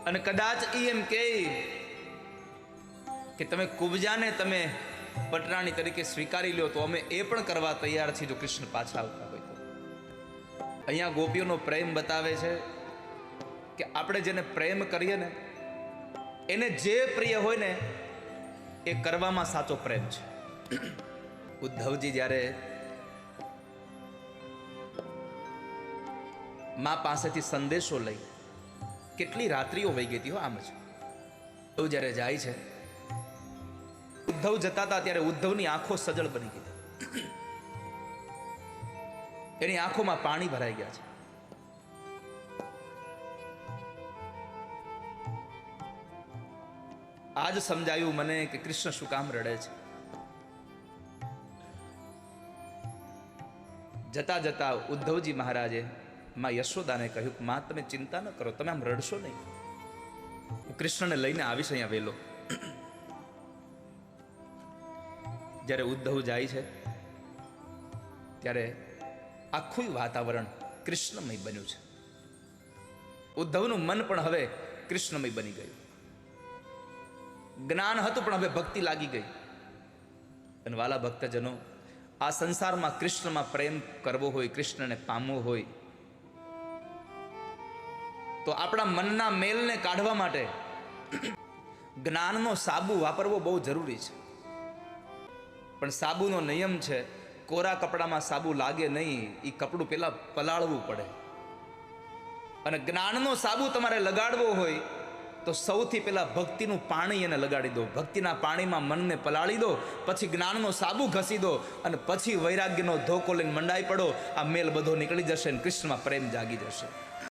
અને કદાચ ઈ એમ કહે કે તમે કુબજાને તમે પટરાણી તરીકે સ્વીકારી લો, તો અમે એ પણ કરવા તૈયાર છીએ જો કૃષ્ણ પાછા આવતા હોય તો. અહીંયા ગોપીઓનો પ્રેમ બતાવે છે કે આપણે જેને પ્રેમ કરીએ ને, એને જે પ્રિય હોય ને એ કરવામાં સાચો પ્રેમ છે. ઉદ્ધવજી જ્યારે મા પાસેથી સંદેશો લઈ, કેટલી રાત્રિઓ વહી ગઈ હતી. આમ જ ઉદ્ધવ જ્યારે જાય છે, ઉદ્ધવ જતા હતા ત્યારે ઉદ્ધવની આંખો સજળ બની ગઈ. એની આંખોમાં પાણી ભરાઈ ગયા છે. આજ સમજાયું મને કે કૃષ્ણ શું કામ રડે છે. જતા જતા ઉદ્ધવજી મહારાજે માં યશોદાને કહ્યું, માં તમે ચિંતા ન કરો, તમે આમ રડશો નહીં, હું કૃષ્ણને લઈને આવીશ અહીંયા વેલો. જ્યારે ઉદ્ધવ જાય છે ત્યારે આખું વાતાવરણ કૃષ્ણમય બન્યું છે. ઉદ્ધવનું મન પણ હવે કૃષ્ણમય બની ગયું. જ્ઞાન હતું પણ હવે ભક્તિ લાગી ગઈ. અને વાલા ભક્તજનો, આ સંસારમાં કૃષ્ણમાં પ્રેમ કરવો હોય, કૃષ્ણને પામવો હોય, તો આપણા મનના મેલને કાઢવા માટે જ્ઞાનનો સાબુ વાપરવો બહુ જરૂરી છે. પણ સાબુનો નિયમ છે, કોરા કપડામાં સાબુ લાગે નહીં, એ કપડું પેલા પલાળવું પડે. અને જ્ઞાનનો સાબુ તમારે લગાડવો હોય તો સૌથી પહેલા ભક્તિનું પાણી એને લગાડી દો. ભક્તિના પાણીમાં મનને પલાળી દો, પછી જ્ઞાનનો સાબુ ઘસી દો, અને પછી વૈરાગ્યનો ધોકો લઈને મંડાઈ પડો. આ મેલ બધો નીકળી જશે અને કૃષ્ણમાં પ્રેમ જાગી જશે.